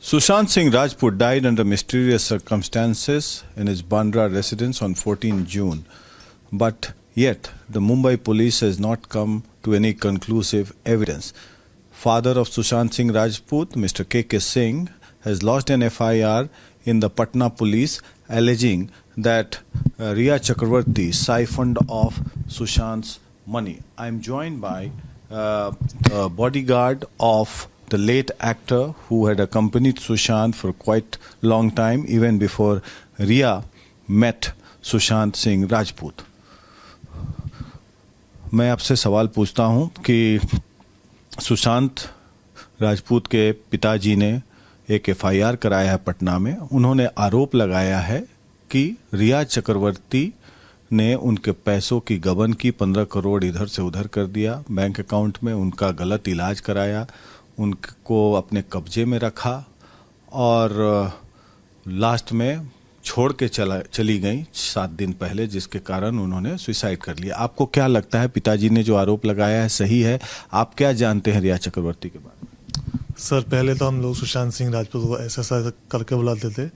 Sushant Singh Rajput died under mysterious circumstances in his Bandra residence on 14 June. But yet, the Mumbai police has not come to any conclusive evidence. Father of Sushant Singh Rajput, Mr. K.K. Singh, has lodged an FIR in the Patna police alleging that Riya Chakravarti siphoned off Sushant's money. I am joined by the bodyguard of the late actor who had accompanied Sushant for quite long time, even before Riya met Sushant Singh Rajput. मैं आपसे सवाल पूछता हूं कि सुशांत राजपूत के पिताजी ने एक FIR कराया है पटना में। उन्होंने आरोप लगाया है कि रिया चक्रवर्ती ने उनके पैसों की गबन की, 15 करोड़ इधर से उधर कर दिया बैंक अकाउंट में, उनका गलत इलाज कराया, उनको अपने कब्जे में रखा और लास्ट में छोड़ के चली गई 7 दिन पहले, जिसके कारण उन्होंने सुसाइड कर लिया। आपको क्या लगता है, पिताजी ने जो आरोप लगाया है सही है? आप क्या जानते हैं रिया चक्रवर्ती के बारे में? सर, पहले तो हम लोग सुशांत सिंह राजपूत को ऐसा करके बुलाते थे,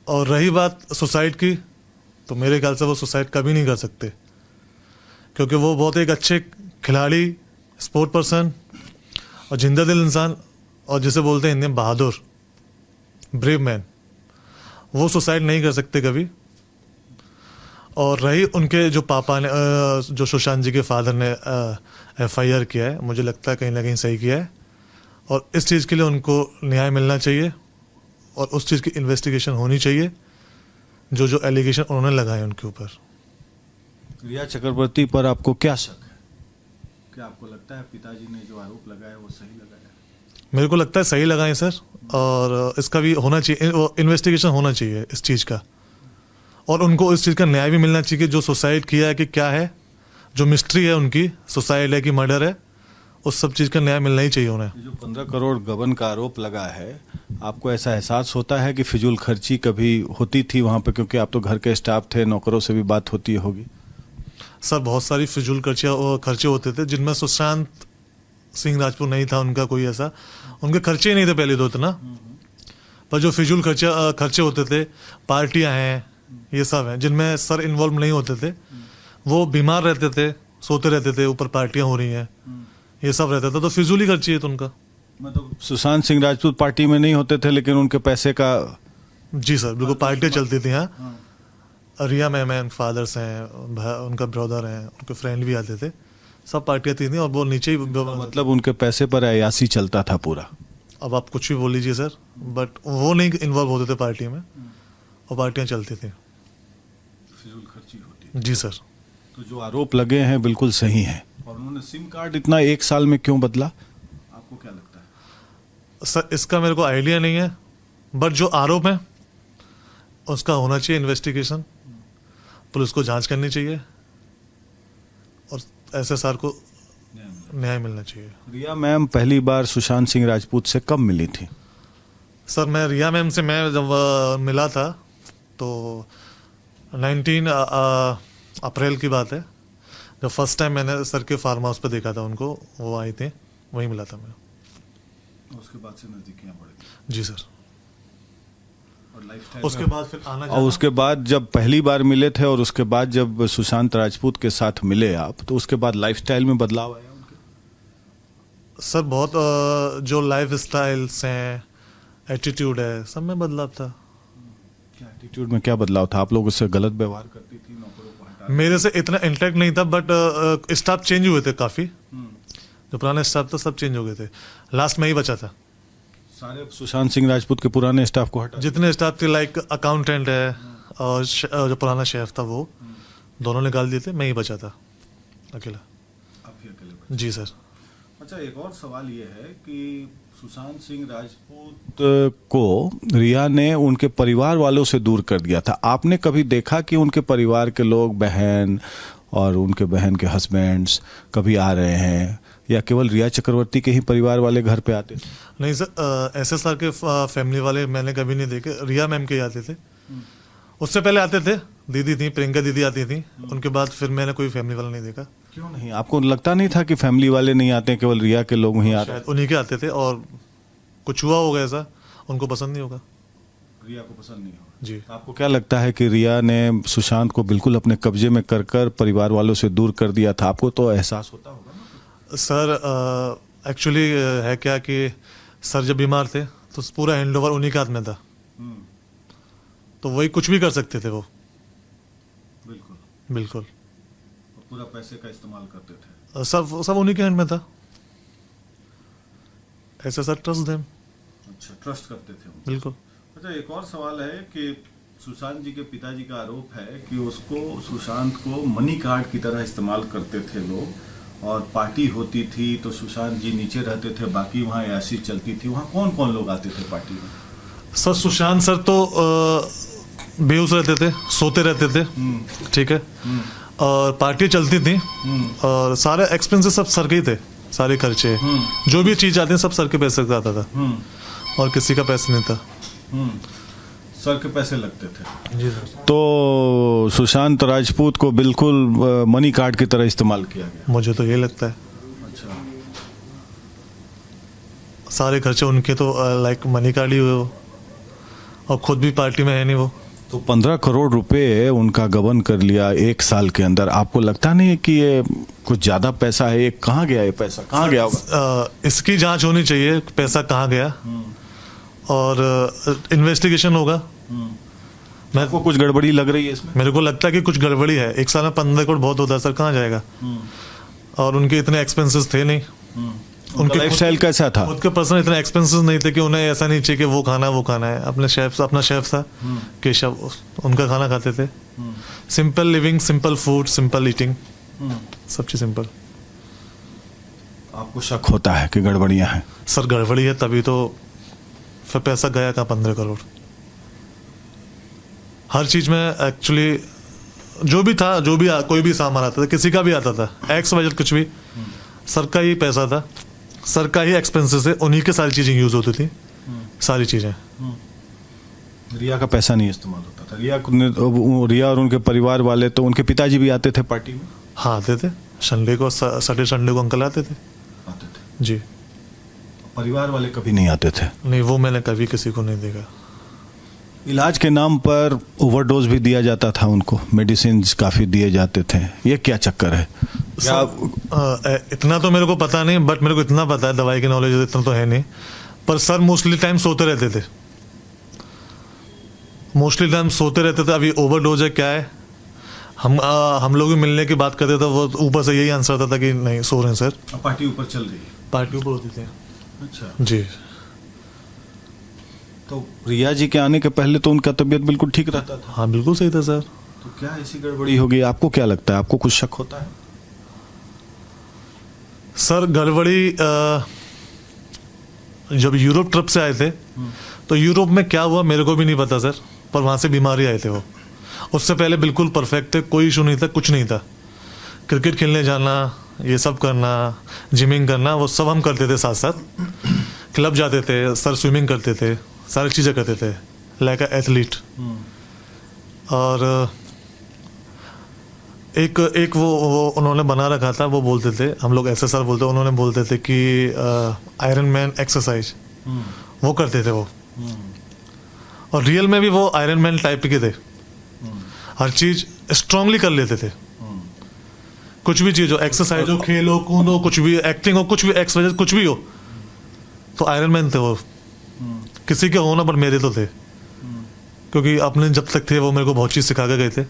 और रही बात सुसाइड की, तो मेरे ख्याल से वो सुसाइड कभी नहीं कर सकते, क्योंकि वो बहुत एक अच्छे खिलाड़ी, स्पोर्ट पर्सन और जिंदा दिल इंसान, और जिसे बोलते हैं हिंदी में बहादुर, ब्रेव मैन, वो सुसाइड नहीं कर सकते कभी। और रही उनके जो पापा ने, जो सुशांत जी के फादर ने FIR किया है, मुझे लगता है कहीं ना कहीं सही किया है, और इस चीज़ के लिए उनको न्याय मिलना चाहिए और उस चीज़ की इन्वेस्टिगेशन होनी चाहिए, जो जो एलिगेशन उन्होंने लगाए उनके ऊपर। रिया चक्रवर्ती पर आपको क्या शक है? क्या आपको लगता है पिताजी ने जो आरोप लगाया वो सही लगाया? मेरे को लगता है सही लगाए सर, और इसका भी होना चाहिए, इन्वेस्टिगेशन होना चाहिए इस चीज़ का, और उनको इस चीज़ का न्याय भी मिलना चाहिए कि जो सुसाइड किया है कि क्या है, जो मिस्ट्री है उनकी, सुसाइड है कि मर्डर है, उस सब चीज़ का न्याय मिलना ही चाहिए उन्हें। जो 15 करोड़ गबन का आरोप लगा है, आपको ऐसा एहसास होता है कि फिजूल खर्ची कभी होती थी वहाँ पे? क्योंकि आप तो घर के स्टाफ थे, नौकरों से भी बात होती होगी। सर, बहुत सारी फिजूल खर्चे होते थे, जिनमें सुशांत सिंह राजपूत नहीं था, उनका कोई ऐसा, उनके खर्चे ही नहीं थे पहले तो इतना, पर जो फिजूल खर्चे होते थे, पार्टियां हैं, ये सब हैं जिनमें सर इन्वॉल्व नहीं होते थे, वो बीमार रहते थे, सोते रहते थे, ऊपर पार्टियां हो रही हैं, ये सब रहता था, तो फिजूल ही खर्ची है तो उनका। मतलब सुशांत सिंह राजपूत पार्टी में नहीं होते थे, लेकिन उनके पैसे का। जी सर, बिल्कुल पार्टियां चलती थी। हाँ, रिया मैम फादर्स हैं, उनका ब्रदर हैं, उनके फ्रेंड भी आते थे, सब पार्टियां थी, और वो नीचे ही, मतलब उनके पैसे पर अयासी चलता था पूरा। अब आप कुछ भी बोल लीजिए सर, बट वो नहीं इन्वॉल्व होते थे पार्टी में, और पार्टियां चलती थी, फिजूल खर्ची होती। जी सर। तो जो आरोप लगे हैं बिल्कुल सही है, और उन्होंने सिम कार्ड इतना 1 साल में क्यों बदला, आपको क्या लगता है? सर, इसका मेरे को आइडिया नहीं है, बट जो आरोप है उसका होना चाहिए इन्वेस्टिगेशन, पुलिस को जांच करनी चाहिए, और ऐसे सर को न्याय मिलना चाहिए। रिया मैम पहली बार सुशांत सिंह राजपूत से कब मिली थी? सर, मैं रिया मैम से मैं जब मिला था तो 19 अप्रैल की बात है, जब फर्स्ट टाइम मैंने सर के फार्म हाउस पे देखा था उनको, वो आए थे, वहीं मिला था मैं। उसके बाद से नजदीकियां बढ़ गई? जी सर। और उसके बाद फिर आना और उसके बाद जब पहली बार मिले थे, और उसके बाद जब सुशांत राजपूत के साथ मिले आप, तो उसके बाद लाइफस्टाइल में बदलाव आया उनके? सर, बहुत जो लाइफ स्टाइल्स हैं, एटीट्यूड है, सब में बदलाव था। क्या एटीट्यूड में क्या बदलाव था? आप लोग उससे गलत व्यवहार करती थी, नौकरों को हटा? मेरे से इतना इंटरेक्ट नहीं था, बट स्टाफ चेंज हुए थे काफी, जो पुराने स्टाफ था सब चेंज हो गए थे, लास्ट में ही बचा था। सारे सुशांत सिंह राजपूत के पुराने स्टाफ को हटा? जितने स्टाफ थे, लाइक अकाउंटेंट है और जो पुराना शेफ था, वो दोनों निकाल दिए थे, मैं ही बचा था अकेला। आप ही अकेले बचे? जी सर। अच्छा, एक और सवाल ये है कि सुशांत सिंह राजपूत को रिया ने उनके परिवार वालों से दूर कर दिया था। आपने कभी देखा कि उनके परिवार के लोग, बहन और उनके बहन के हस्बैंड्स कभी आ रहे हैं, या केवल रिया चक्रवर्ती के ही परिवार वाले घर पे आते थे? नहीं सर, ऐसे सर के फैमिली वाले मैंने कभी नहीं देखे, रिया मैम के आते थे, उससे पहले आते थे, दीदी थी, प्रियंका दीदी आती थी, उनके बाद फिर मैंने कोई फैमिली वाला नहीं देखा। क्यों नहीं? आपको लगता नहीं था कि फैमिली वाले नहीं आते, केवल रिया के लोग वहीं आते? शायद उन्हीं के आते थे, और कुछ हुआ होगा ऐसा, उनको पसंद नहीं होगा। रिया को पसंद नहीं होगा जी। तो आपको क्या लगता है कि रिया ने सुशांत को बिल्कुल अपने कब्जे में कर परिवार वालों से दूर कर दिया था? आपको तो एहसास होता होगा ना? सर एक्चुअली है क्या कि सर जब बीमार थे तो पूरा हैंड ओवर उन्हीं के हाथ में था, तो वही कुछ भी कर सकते थे वो। बिल्कुल बिल्कुल पूरा पैसे का इस्तेमाल करते थे। सब उन्हीं के हैंड में था। ऐसा सर ट्रस्ट देम। अच्छा, ट्रस्ट करते थे उनको। बिल्कुल। अच्छा, एक और सवाल है कि सुशांत जी के पिताजी का आरोप है कि उसको सुशांत को मनी कार्ड की तरह इस्तेमाल करते थे लोग, और पार्टी होती थी तो सुशांत जी नीचे रहते थे, बाकी वहाँ ऐसी चलती थी। वहाँ कौन कौन लोग आते थे पार्टी में? सर सुशांत सर तो बेहोश रहते थे, सोते रहते थे, ठीक है, और पार्टी चलती थी, और सारे एक्सपेंसेस सब सर के ही थे, सारे खर्चे जो भी चीज आती है सब सर के पैसे से आता था, और किसी का पैसा नहीं था। सर के पैसे लगते थे। जी सर। तो सुशांत राजपूत को बिल्कुल मनी कार्ड की तरह इस्तेमाल किया गया। मुझे तो ये लगता है। अच्छा, सारे खर्चे उनके तो लाइक मनी कार्ड ही हुए वो, और खुद भी पार्टी में है नहीं वो। तो 15 करोड़ रुपए उनका गबन कर लिया 1 साल के अंदर। आपको लगता नहीं है कि ये कुछ ज्यादा पैसा है? ये कहाँ गया? ये पैसा कहाँ गया होगा? इसकी जांच होनी चाहिए, पैसा कहाँ गया, और इन्वेस्टिगेशन होगा। मेरे को कुछ गड़बड़ी लग रही है इसमें। मेरे को लगता है कि कुछ गड़बड़ी है। 1 साल में 15 करोड़ बहुत होता है सर, कहाँ जाएगा? और उनके इतने एक्सपेंसेस थे नहीं। उनका लाइफस्टाइल कैसा था? खुद के पर्सनल इतने एक्सपेंसेस नहीं थे कि उन्हें ऐसा नहीं चाहिए कि वो खाना है। अपना शेफ था केशव, उनका खाना खाते थे। Simple living, simple food, simple eating, सब चीज सिंपल। आपको शक होता है कि गड़बड़ियां हैं? सर गड़बड़ी है, तभी तो फिर पैसा गया कहाँ 15 करोड़। हर चीज में एक्चुअली जो भी था, कोई भी सामान आता था, किसी का भी आता था, एक्स वजह कुछ भी, सर का ही पैसा था, सर का ही एक्सपेंसेस है, उन्हीं के सारी चीजें यूज होती थी, सारी चीजें। रिया का पैसा नहीं इस्तेमाल होता था? रिया और उनके परिवार वाले, तो उनके पिताजी भी आते थे पार्टी में? हाँ आते थे, संडे को अंकल आते थे। जी। परिवार वाले कभी नहीं आते थे? नहीं, वो मैंने कभी किसी को नहीं देखा। इलाज के नाम पर ओवरडोज भी दिया जाता था उनको, मेडिसिन काफी दिए जाते थे। ये क्या चक्कर है? इतना तो मेरे को पता नहीं, बट मेरे को इतना पता है, दवाई की नॉलेज इतना तो है नहीं, पर सर मोस्टली टाइम सोते रहते थे। अभी ओवरडोज है क्या है, हम लोग भी मिलने की बात करते थे, वो ऊपर से यही आंसर आता था कि नहीं, सो रहे हैं सर। पार्टी ऊपर चल रही है? पार्टी ऊपर होती थी। अच्छा जी। तो रिया जी के आने के पहले तो उनका तबीयत बिल्कुल ठीक रहता था? हाँ बिल्कुल सही था सर। तो क्या ऐसी गड़बड़ी हो गई? आपको क्या लगता है? आपको कुछ शक होता है? सर गड़बड़ी जब यूरोप ट्रिप से आए थे तो यूरोप में क्या हुआ मेरे को भी नहीं पता सर, पर वहां से बीमारी आए थे वो। उससे पहले बिल्कुल परफेक्ट थे, कोई इशू नहीं था, कुछ नहीं था। क्रिकेट खेलने जाना, ये सब करना, जिमिंग करना, वो सब हम करते थे साथ साथ। क्लब जाते थे सर, स्विमिंग करते थे, सारी चीज़ें करते थे, लाइक अ एथलीट। और एक वो उन्होंने बना रखा था, वो बोलते थे, हम लोग SSR बोलते, उन्होंने बोलते थे कि आयरन मैन एक्सरसाइज, वो करते थे वो। और रियल में भी वो आयरन मैन टाइप के थे, हर चीज स्ट्रांगली कर लेते थे। कुछ भी चीज हो, एक्सरसाइज हो, खेल हो, कूद हो, कुछ भी, एक्टिंग हो, कुछ भी, एक्सरसाइज कुछ भी हो, तो आयरन मैन थे वो। किसी के हो ना, पर मेरे तो थे, क्योंकि अपने जब तक थे वो मेरे को बहुत चीज सिखा के गए थे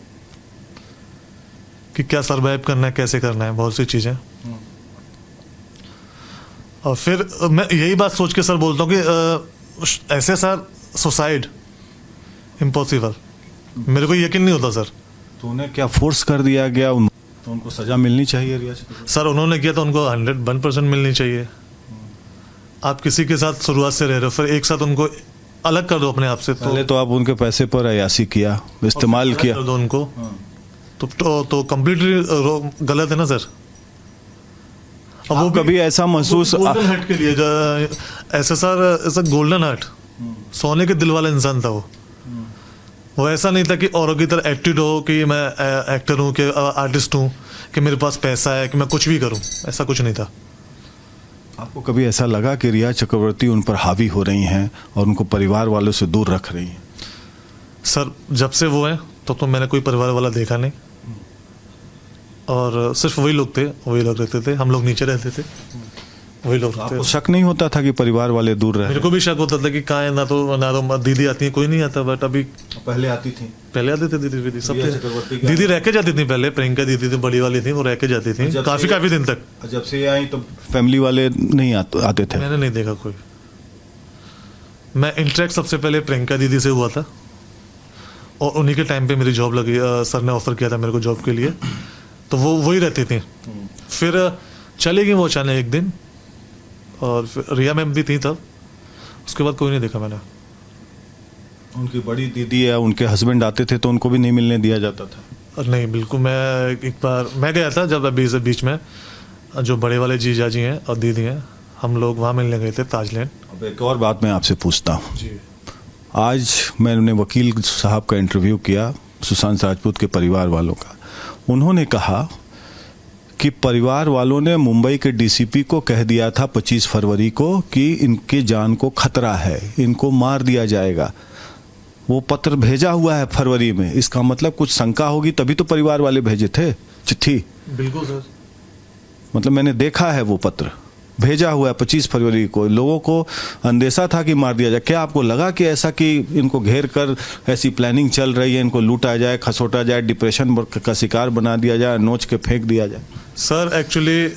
कि क्या सरवाइव करना है, कैसे करना है, बहुत सी चीजें। और फिर मैं यही बात सोच के सर बोलता हूँ कि ऐसे सर सुसाइड इम्पॉसिबल, मेरे को यकीन नहीं होता सर। तो उन्हें क्या फोर्स कर दिया गया? तो उनको सजा मिलनी चाहिए रिया से? सर उन्होंने किया तो उनको 101% मिलनी चाहिए। आप किसी के साथ शुरुआत से रह रहे हो, फिर एक साथ उनको अलग कर दो अपने आप से। पहले तो आप उनके पैसे पर अयासी किया, इस्तेमाल किया, कर दो उनको, तो कंप्लीटली गलत है ना सर। अब वो कभी ऐसा महसूस गोल्डन हार्ट के लिए ऐसा सर, ऐसा गोल्डन हार्ट, सोने के दिल वाला इंसान था वो ऐसा नहीं था कि औरों की तरह एटीट्यूड हो कि मैं एक्टर हूँ, कि आर्टिस्ट हूँ, कि मेरे पास पैसा है, कि मैं कुछ भी करूँ, ऐसा कुछ नहीं था। आपको कभी ऐसा लगा कि रिया चक्रवर्ती उन पर हावी हो रही हैं और उनको परिवार वालों से दूर रख रही हैं? सर जब से वो है तो मैंने कोई परिवार वाला देखा नहीं, और सिर्फ वही लोग थे, वही लोग रहते थे, हम लोग नीचे रहते थे, वही लोग रहते आपको थे। शक नहीं होता था कि परिवार वाले दूर रहे? मेरे को भी शक होता था कि कहाँ है, ना तो दीदी आती है, कोई नहीं आता, बट अभी पहले आती थी, पहले आते थे दीदी सब रिया थे। चक्रवर्ती का- दीदी रह के जाती थी पहले, प्रियंका दीदी थी, बड़ी वाली थी, वो रह के जाती थी जब काफी से- दिन तक। जब से ये आई तो फैमिली वाले नहीं आते थे? मैंने नहीं देखा कोई। मैं इंटरेक्ट सबसे पहले प्रियंका दीदी से हुआ था, और उन्हीं के टाइम पे मेरी जॉब लगी, सर ने ऑफर किया था मेरे को जॉब के लिए, तो वो वही रहती थी। फिर चले गई वो अचानक एक दिन, और फिर रिया मैम भी थी तब, उसके बाद कोई नहीं देखा मैंने। उनकी बड़ी दीदी या उनके हस्बैंड आते थे तो उनको भी नहीं मिलने दिया जाता था? और नहीं, बिल्कुल। मैं एक बार मैं गया था जब अभी से बीच में, जो बड़े वाले जीजा जी हैं और दीदी हैं, हम लोग वहाँ मिलने गए थे ताजलैंड। अब एक और बात मैं आपसे पूछता हूँ। जी। आज मैंने वकील साहब का इंटरव्यू किया सुशांत राजपूत के परिवार वालों का। उन्होंने कहा कि परिवार वालों ने मुंबई के डीसीपी को कह दिया था 25 फरवरी को कि इनके जान को खतरा है, इनको मार दिया जाएगा। वो पत्र भेजा हुआ है फरवरी में, इसका मतलब कुछ शंका होगी तभी तो परिवार वाले भेजे थे चिट्ठी। बिल्कुल सर। मतलब मैंने देखा है वो पत्र भेजा हुआ है 25 फरवरी को। लोगों को अंदेशा था कि मार दिया जाए। क्या आपको लगा कि ऐसा कि इनको घेर कर ऐसी प्लानिंग चल रही है, इनको लूटा जाए, खसोटा जाए, डिप्रेशन का शिकार बना दिया जाए, नोच के फेंक दिया जाए? सर एक्चुअली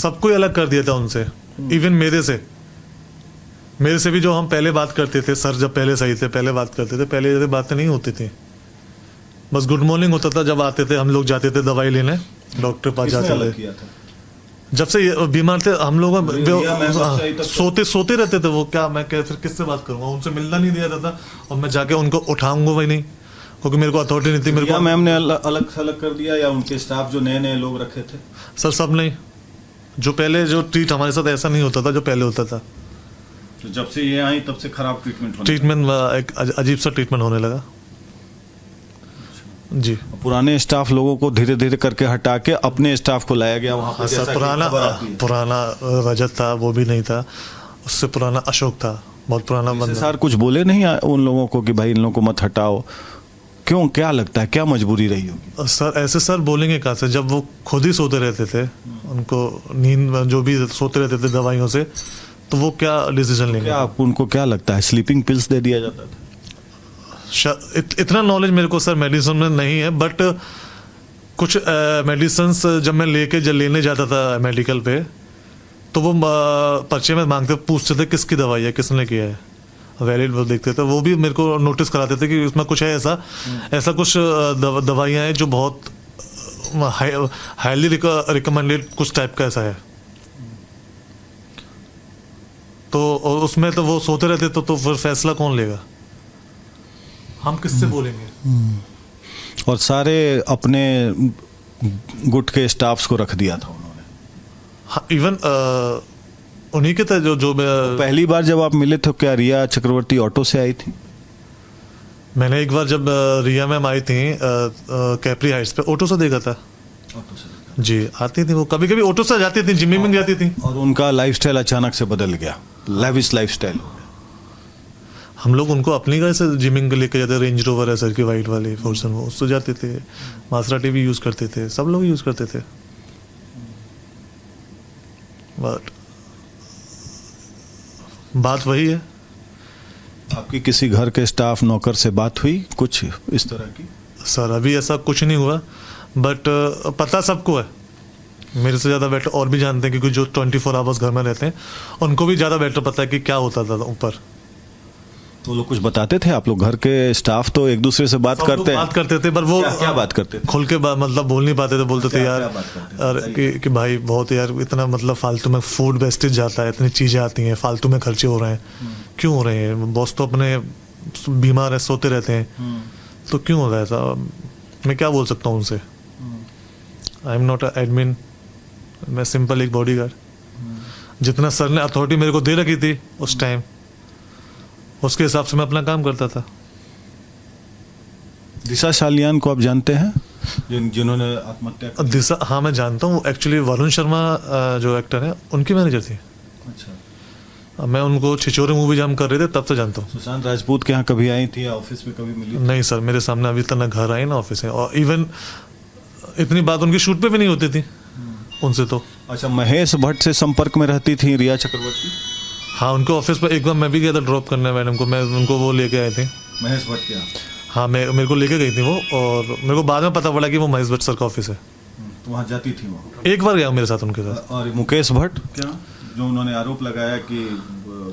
सबको ही अलग कर दिया था उनसे, इवन मेरे से भी जो हम पहले बात करते थे, सर जब पहले सही थे, पहले बात करते थे, पहले जैसे बातें नहीं होती थी। बस गुड मॉर्निंग होता था जब आते थे, हम लोग जाते थे दवाई लेने, डॉक्टर पास जाते थे। जब से ये बीमार थे हम लोग, सोते रहते थे वो। क्या मैं फिर किससे बात करूंगा, उनसे मिलना नहीं दिया जाता, और मैं जाके उनको उठाऊंगा वही नहीं, क्योंकि मेरे को अथॉरिटी नहीं थी। मेरे को मैम ने अलग थलग कर दिया या उनके स्टाफ जो नए नए लोग रखे थे? सर सब नहीं, जो पहले जो ट्रीट हमारे साथ ऐसा नहीं होता था जो पहले होता था। तो जब से ये आई तब से खराब ट्रीटमेंट एक अजीब सा ट्रीटमेंट होने लगा। जी। पुराने स्टाफ लोगों को धीरे धीरे करके हटा के अपने स्टाफ को लाया गया वहाँ पे। सर पुराना रजत था, वो भी नहीं था, उससे पुराना अशोक था, बहुत पुराना बंदा। सर कुछ बोले नहीं उन लोगों को कि भाई इन लोगों को मत हटाओ? क्यों, क्या लगता है क्या मजबूरी रही होगी? सर ऐसे सर बोलेंगे कहाँ से, जब वो खुद ही सोते रहते थे, उनको नींद जो भी सोते रहते थे दवाइयों से, तो वो क्या डिसीजन लेंगे? क्या उनको क्या लगता है स्लीपिंग पिल्स दे दिया जाता था? इतना नॉलेज मेरे को सर मेडिसिन में नहीं है, बट कुछ मेडिसिन जब मैं लेने जाता था मेडिकल पे, तो वो पर्चे में मांगते पूछते थे किसकी दवाई है, किसने किया है, वैलिड वो देखते थे। वो भी मेरे को नोटिस कराते थे कि इसमें कुछ है ऐसा कुछ दवाइयाँ हैं जो बहुत हाईली रिकमेंडेड कुछ टाइप का ऐसा है। तो उसमें तो वो सोते रहते तो फिर फैसला कौन लेगा, हम किससे बोलेंगे? और सारे अपने गुट के स्टाफ्स को रख दिया था उन्होंने। हाँ, इवन उन्हीं के थे जो पहली बार जब आप मिले तो क्या रिया चक्रवर्ती ऑटो से आई थी? मैंने एक बार जब रिया मैम आई थी कैप्री हाइट्स पे, ऑटो से देखा था। ऑटो से? जी, आती थी वो, कभी कभी ऑटो से जाती थी, जिम में जाती थी। और उनका लाइफस्टाइल अचानक से बदल गया, लेविश लाइफस्टाइल। हम लोग उनको अपनी गाड़ी से जिमिंग के लेके जाते, रेंज रोवर है सर की वाइट वाली फॉर्चून, वो उससे जाते थे, मासराटी भी यूज करते थे, सब लोग यूज करते थे। बट बात वही है। आपकी किसी घर के स्टाफ नौकर से बात हुई कुछ इस तरह की? सर अभी ऐसा कुछ नहीं हुआ, बट पता सबको है, मेरे से ज़्यादा बेटर और भी जानते हैं, क्योंकि जो 24 आवर्स घर में रहते हैं उनको भी ज़्यादा बेटर पता है कि क्या होता था ऊपर। तो लोग कुछ बताते थे? आप लोग घर के स्टाफ तो एक दूसरे से बात करते थे, पर वो क्या बात करते थे? खुल के मतलब बोल नहीं पाते थे, बोलते थे यार कि भाई बहुत यार इतना मतलब फालतू में फूड वेस्टेज जाता है, इतनी चीज़ें आती हैं, फालतू में खर्चे हो रहे हैं, क्यों हो रहे हैं? बॉस तो अपने बीमार है, सोते रहते हैं, तो क्यों हो रहा है ऐसा? मैं क्या बोल सकता हूँ उनसे? I am not a admin, मैं सिंपल एक बॉडीगार्ड। जितना सर ने अथॉरिटी मेरे को दे रखी थी उस टाइम, उसके हिसाब से मैं अपना काम करता था। दिशा सालियान को आप जानते हैं, जिन्होंने आत्महत्या? दिशा, हाँ मैं जानता हूँ। एक्चुअली वरुण शर्मा जो एक्टर है, उनकी मैनेजर थी। अच्छा, मैं उनको छिछोरे मूवी जब हम कर रहे थे तब से जानता हूँ। सुशांत राजपूत के यहाँ कभी आई थी या ऑफिस में कभी मिली? नहीं सर, मेरे सामने अभी तक ना घर आई ना ऑफिस है, और इवन इतनी बात उनकी शूट पे भी नहीं होती थी उनसे तो। अच्छा, महेश भट्ट से संपर्क में रहती थी रिया चक्रवर्ती? हाँ, उनके ऑफिस पर एक बार मैं भी गया था ड्रॉप करने मैडम को, मैं उनको वो लेके आए थे। महेश भट्ट के यहाँ? हाँ, मेरे को लेके गई थी वो, और मेरे को बाद में पता पड़ा कि वो महेश भट्ट सर का ऑफिस है। तो वहाँ जाती थी वो? एक बार गया मेरे साथ उनके साथ। और मुकेश भट्ट क्या, जो उन्होंने आरोप लगाया कि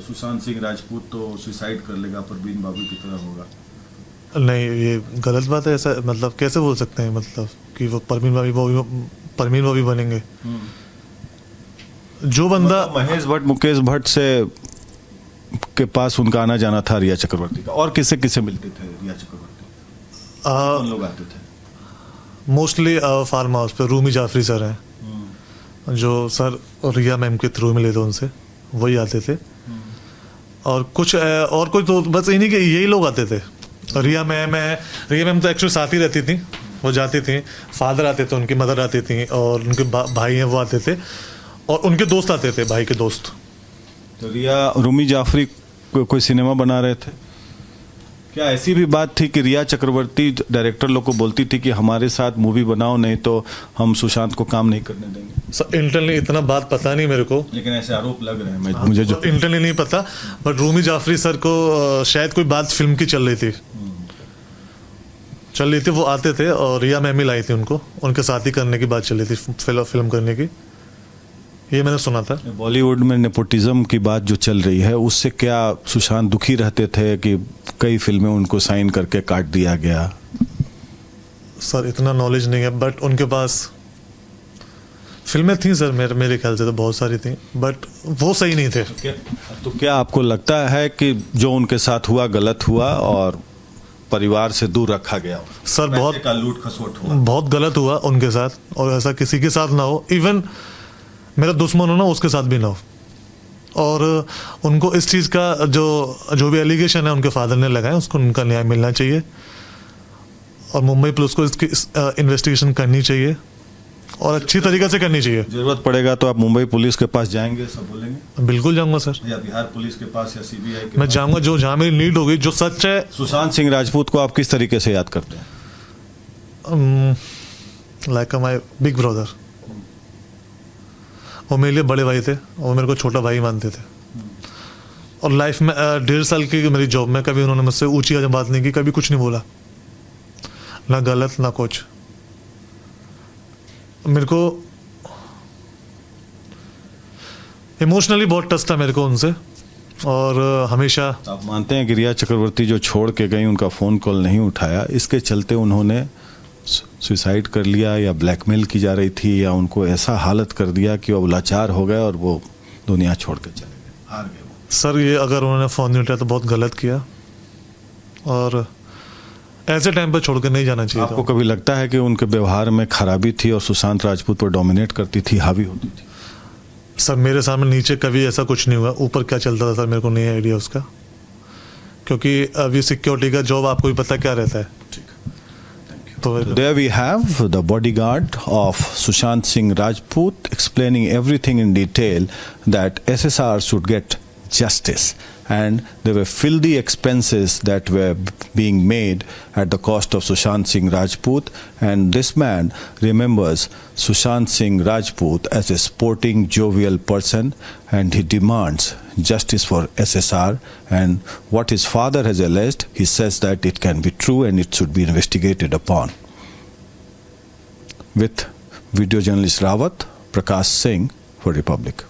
सुशांत सिंह राजपूत तो सुसाइड कर लेगा, परवीन बाबू की तरह होगा? नहीं, ये गलत बात है। ऐसा मतलब कैसे बोल सकते हैं, मतलब कि वो परवीन बाबू बनेंगे? जो बंदा महेश भट्ट मुकेश भट्ट से के पास उनका आना जाना था रिया चक्रवर्ती का, और किसे किसे मिलते थे रिया चक्रवर्ती? कौन लोग आते थे? मोस्टली फार्म हाउस पे रूमी जाफरी सर हैं, जो सर और रिया मैम के थ्रू मिले थे उनसे, वही आते थे। और कुछ और कोई तो बस इन्हीं के यही लोग आते थे। रिया मैम तो एक्चुअली साथ ही रहती थी, वो जाती थी। फादर आते थे, उनकी मदर आती थी, और उनके भाई हैं वो आते थे, और उनके दोस्त आते थे, भाई के दोस्त। तो रिया रूमी जाफरी कोई सिनेमा बना रहे थे क्या? ऐसी भी बात थी कि रिया चक्रवर्ती डायरेक्टर लोग को बोलती थी कि हमारे साथ मूवी बनाओ, नहीं तो हम सुशांत को काम नहीं करने देंगे? सर इंटरनली इतना बात पता नहीं मेरे को, लेकिन ऐसे आरोप लग रहे हैं। मुझे जो इंटरनली नहीं पता, बट रूमी जाफरी सर को शायद कोई बात फिल्म की चल रही थी, वो आते थे, और रिया मैम ही लाई थी उनको, उनके साथ ही करने की बात चल रही थी, फिल्म करने की, ये मैंने सुना था। बॉलीवुड में नेपोटिज्म की बात जो चल रही है, उससे क्या सुशांत दुखी रहते थे कि कई फिल्में उनको साइन करके काट दिया गया? सर इतना नॉलेज नहीं है, बट उनके पास फिल्में थी सर, मेरे ख्याल से तो बहुत सारी थी, बट वो सही नहीं थे। तो क्या आपको लगता है कि जो उनके साथ हुआ गलत हुआ और परिवार से दूर रखा गया? सर बहुत का लूट खसोट हुआ, बहुत गलत हुआ उनके साथ, और ऐसा किसी के साथ ना हो। इवन मेरा दुश्मन हो ना, उसके साथ भी ना हो। और उनको इस चीज़ का जो भी एलिगेशन है उनके फादर ने लगाया, उसको उनका न्याय मिलना चाहिए, और मुंबई पुलिस को इसकी इन्वेस्टिगेशन करनी चाहिए, और अच्छी तरीके से करनी चाहिए। जरूरत पड़ेगा तो आप मुंबई पुलिस के पास जाएंगे, सब बोलेंगे? बिल्कुल जाऊंगा सर। या बिहार पुलिस के पास या सीबीआई के मैं जाऊंगा, जहाँ मेरी नीड होगी, जो सच है। सुशांत सिंह राजपूत को आप किस तरीके से याद करते हैं? Like my big brother. वो मेरे लिए बड़े भाई थे, वो मेरे को छोटा भाई मानते थे। और लाइफ में 1.5 साल की मेरी जॉब में कभी उन्होंने मुझसे ऊंची बात नहीं की, कभी कुछ नहीं बोला, ना गलत ना कुछ। मेरे को इमोशनली बहुत टच था मेरे को उनसे, और हमेशा। आप मानते हैं कि रिया चक्रवर्ती जो छोड़ के गई, उनका फ़ोन कॉल नहीं उठाया, इसके चलते उन्होंने सुसाइड कर लिया, या ब्लैकमेल की जा रही थी, या उनको ऐसा हालत कर दिया कि वो लाचार हो गए और वो दुनिया छोड़ के चले गए, हार गए वो? सर ये अगर उन्होंने फ़ोन नहीं उठाया तो बहुत गलत किया, और ऐसे टाइम पर छोड़कर नहीं जाना चाहिए। आपको कभी लगता है कि उनके व्यवहार में खराबी थी और सुशांत राजपूत पर डोमिनेट करती थी, हावी होती थी? सर मेरे सामने नीचे कभी ऐसा कुछ नहीं हुआ, ऊपर क्या चलता था सर मेरे को नहीं आइडिया उसका, क्योंकि अभी सिक्योरिटी का जॉब आपको भी पता क्या रहता है। So there we have the bodyguard of Sushant Singh Rajput explaining everything in detail, that SSR should get justice, and there were filthy expenses that were being made at the cost of Sushant Singh Rajput, and this man remembers Sushant Singh Rajput as a sporting, jovial person, and he demands justice for SSR, and what his father has alleged, he says that it can be true and it should be investigated upon. With video journalist Rawat, Prakash Singh for Republic.